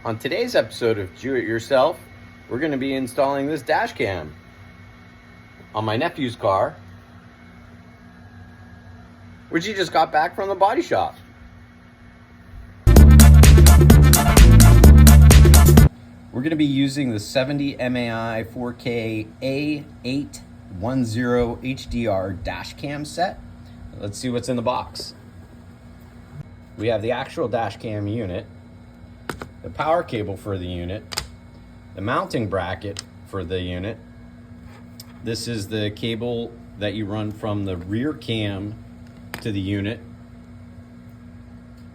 On today's episode of Do It Yourself, we're going to be installing this dash cam on my nephew's car, which he just got back from the body shop. We're going to be using the 70 MAI 4K A810 HDR dash cam set. Let's see what's in the box. We have the actual dash cam unit, the power cable for the unit, the mounting bracket for the unit. This is the cable that you run from the rear cam to the unit,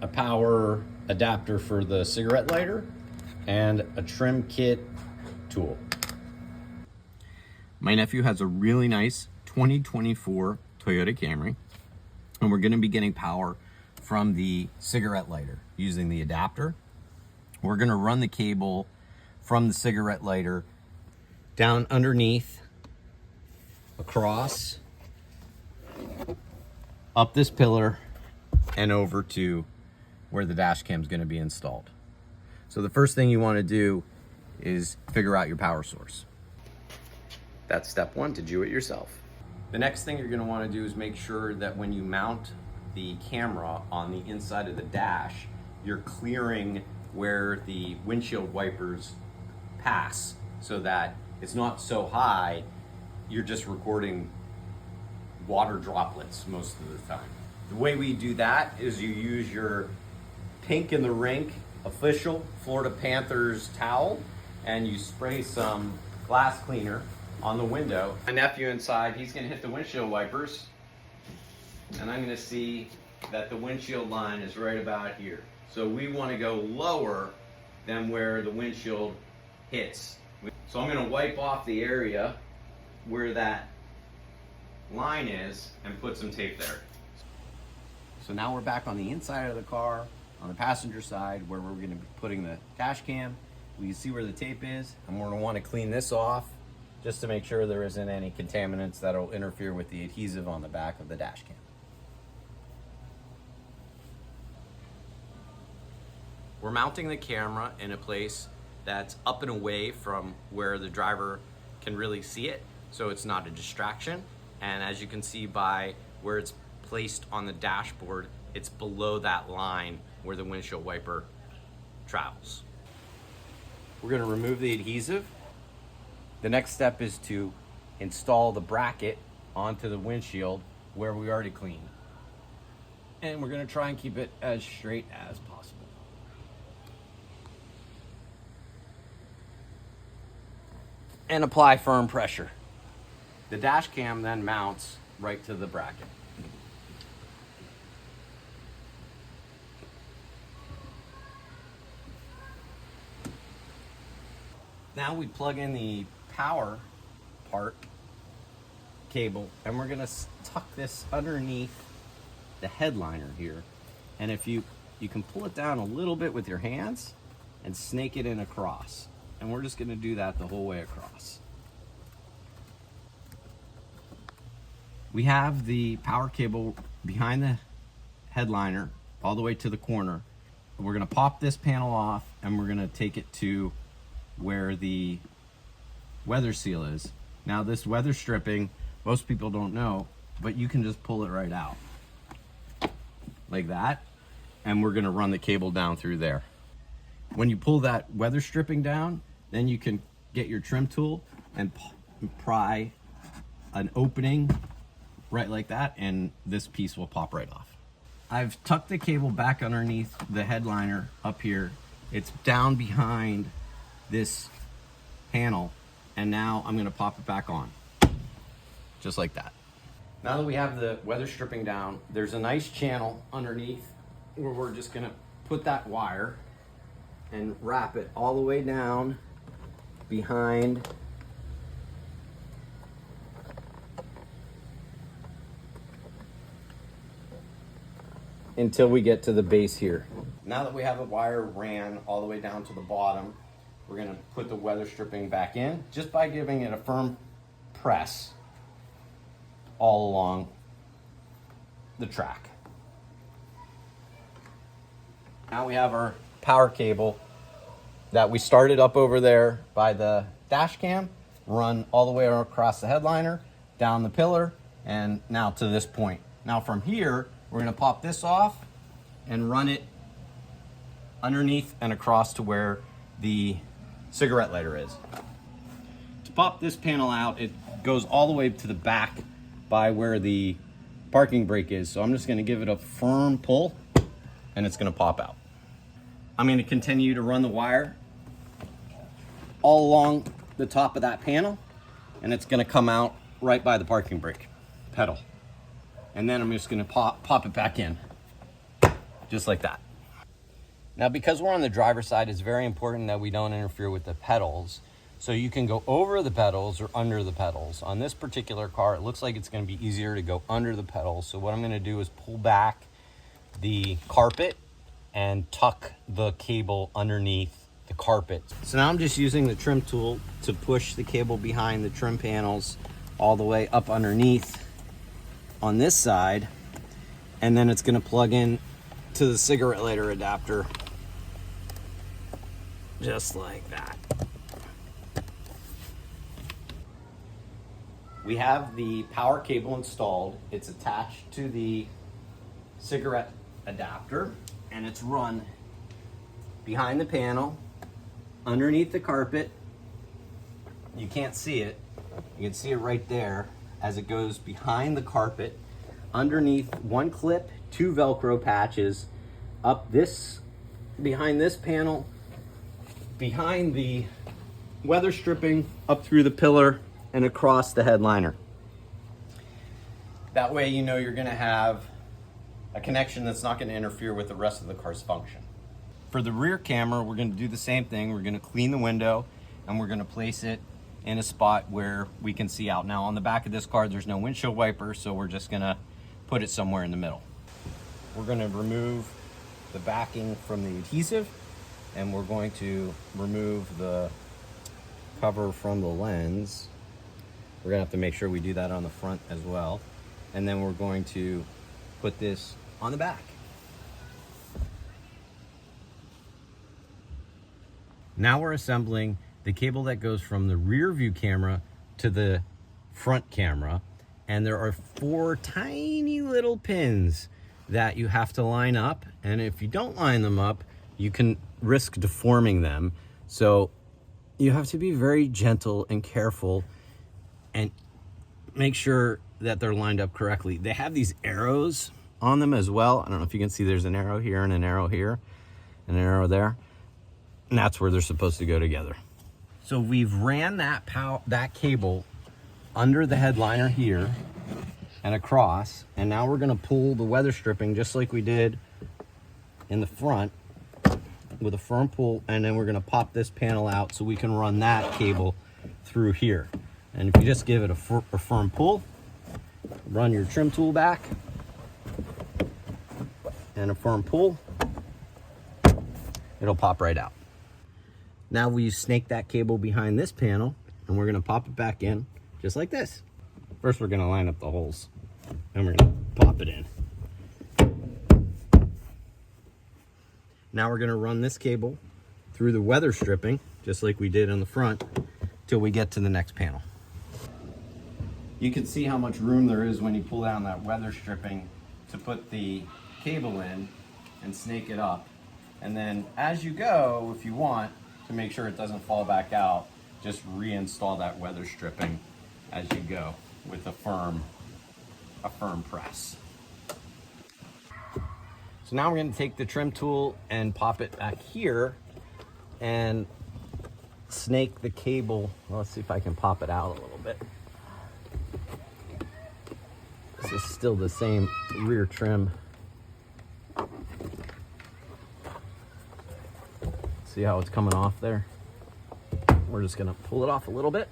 a power adapter for the cigarette lighter, and a trim kit tool. My nephew has a really nice 2024 Toyota Camry, and we're going to be getting power from the cigarette lighter using the adapter. We're going to run the cable from the cigarette lighter down underneath, across, up this pillar, and over to where the dash cam is going to be installed. So the first thing you want to do is figure out your power source. That's step one to do it yourself. The next thing you're going to want to do is make sure that when you mount the camera on the inside of the dash, you're clearing where the windshield wipers pass so that it's not so high you're just recording water droplets most of the time. The way we do that is you use your Pink in the Rink official Florida Panthers towel and you spray some glass cleaner on the window. My nephew inside, he's gonna hit the windshield wipers, and I'm gonna see that the windshield line is right about here. So we wanna go lower than where the windshield hits. So I'm gonna wipe off the area where that line is and put some tape there. So now we're back on the inside of the car, on the passenger side, where we're gonna be putting the dash cam. We can see where the tape is, and we're gonna wanna clean this off just to make sure there isn't any contaminants that'll interfere with the adhesive on the back of the dash cam. We're mounting the camera in a place that's up and away from where the driver can really see it, so it's not a distraction. And as you can see by where it's placed on the dashboard, it's below that line where the windshield wiper travels. We're going to remove the adhesive. The next step is to install the bracket onto the windshield where we already cleaned. And we're going to try and keep it as straight as possible. And apply firm pressure. The dash cam then mounts right to the bracket. Now we plug in the power part cable, and we're gonna tuck this underneath the headliner here. And if you can pull it down a little bit with your hands and snake it in across. And we're just gonna do that the whole way across. We have the power cable behind the headliner all the way to the corner. We're gonna pop this panel off and we're gonna take it to where the weather seal is. Now this weather stripping, most people don't know, but you can just pull it right out like that, and we're gonna run the cable down through there. When you pull that weather stripping down, then you can get your trim tool and pry an opening right like that, and this piece will pop right off. I've tucked the cable back underneath the headliner up here. It's down behind this panel, and now I'm gonna pop it back on, just like that. Now that we have the weather stripping down, there's a nice channel underneath where we're just gonna put that wire and wrap it all the way down behind until we get to the base here. Now that we have the wire ran all the way down to the bottom, we're gonna put the weather stripping back in just by giving it a firm press all along the track. Now we have our power cable that we started up over there by the dash cam, run all the way across the headliner, down the pillar, and now to this point. Now from here, we're gonna pop this off and run it underneath and across to where the cigarette lighter is. To pop this panel out, it goes all the way to the back by where the parking brake is. So I'm just gonna give it a firm pull and it's gonna pop out. I'm gonna continue to run the wire all along the top of that panel, and it's gonna come out right by the parking brake pedal. And then I'm just gonna pop it back in, just like that. Now, because we're on the driver's side, it's very important that we don't interfere with the pedals. So you can go over the pedals or under the pedals. On this particular car, it looks like it's gonna be easier to go under the pedals. So what I'm gonna do is pull back the carpet and tuck the cable underneath the carpet. So now I'm just using the trim tool to push the cable behind the trim panels all the way up underneath on this side, and then it's gonna plug in to the cigarette lighter adapter, just like that. We have the power cable installed. It's attached to the cigarette adapter, and it's run behind the panel, underneath the carpet. You can't see it. You can see it right there as it goes behind the carpet, underneath one clip, two Velcro patches, up this, behind this panel, behind the weather stripping, up through the pillar, and across the headliner. That way you know you're gonna have a connection that's not gonna interfere with the rest of the car's function. For the rear camera, we're gonna do the same thing. We're gonna clean the window and we're gonna place it in a spot where we can see out. Now on the back of this car, there's no windshield wiper, so we're just gonna put it somewhere in the middle. We're gonna remove the backing from the adhesive, and we're going to remove the cover from the lens. We're gonna have to make sure we do that on the front as well. And then we're going to put this on the back. Now we're assembling the cable that goes from the rear view camera to the front camera. And there are 4 tiny little pins that you have to line up. And if you don't line them up, you can risk deforming them. So you have to be very gentle and careful and make sure that they're lined up correctly. They have these arrows on them as well. I don't know if you can see, there's an arrow here and an arrow here and an arrow there. And that's where they're supposed to go together. So we've ran that cable under the headliner here and across, and now we're gonna pull the weather stripping just like we did in the front with a firm pull, and then we're gonna pop this panel out so we can run that cable through here. And if you just give it a firm pull, run your trim tool back, and a firm pull, it'll pop right out. Now we snake that cable behind this panel, and we're gonna pop it back in just like this. First, we're gonna line up the holes, and we're gonna pop it in. Now we're gonna run this cable through the weather stripping, just like we did on the front, till we get to the next panel. You can see how much room there is when you pull down that weather stripping to put the cable in and snake it up. And then as you go, if you want to make sure it doesn't fall back out, just reinstall that weather stripping as you go with a firm press. So now we're going to take the trim tool and pop it back here and snake the cable. Well, let's see if I can pop it out a little bit. This is still the same rear trim. See how it's coming off there? We're just gonna pull it off a little bit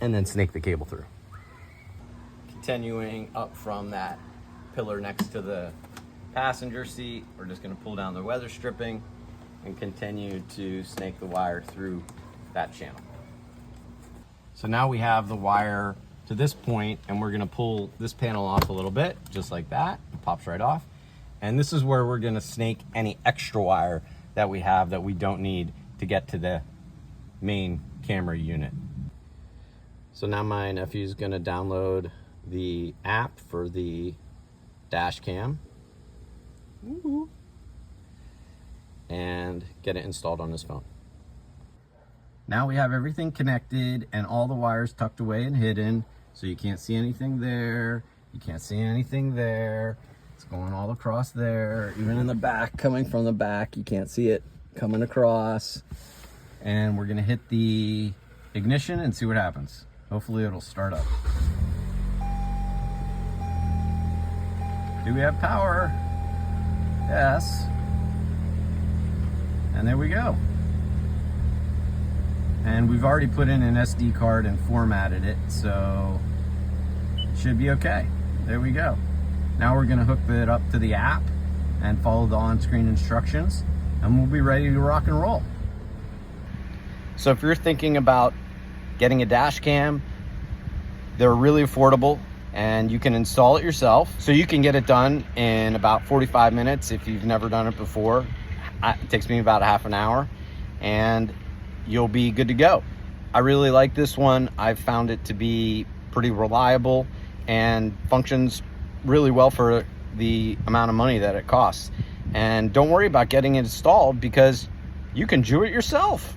and then snake the cable through. Continuing up from that pillar next to the passenger seat, we're just gonna pull down the weather stripping and continue to snake the wire through that channel. So now we have the wire to this point, and we're gonna pull this panel off a little bit, just like that. It pops right off. And this is where we're gonna snake any extra wire that we have that we don't need to get to the main camera unit. So now my nephew's gonna download the app for the dash cam and get it installed on his phone. Now we have everything connected and all the wires tucked away and hidden, so you can't see anything there, you can't see anything there. It's going all across there, even in the back, coming from the back, you can't see it coming across. And we're gonna hit the ignition and see what happens. Hopefully it'll start up. Do we have power? Yes. And there we go. And we've already put in an SD card and formatted it, so it should be okay. There we go. Now we're gonna hook it up to the app and follow the on-screen instructions, and we'll be ready to rock and roll. So if you're thinking about getting a dash cam, they're really affordable and you can install it yourself. So you can get it done in about 45 minutes if you've never done it before. It takes me about a half an hour and you'll be good to go. I really like this one. I've found it to be pretty reliable and functions really well for the amount of money that it costs. And don't worry about getting it installed because you can do it yourself.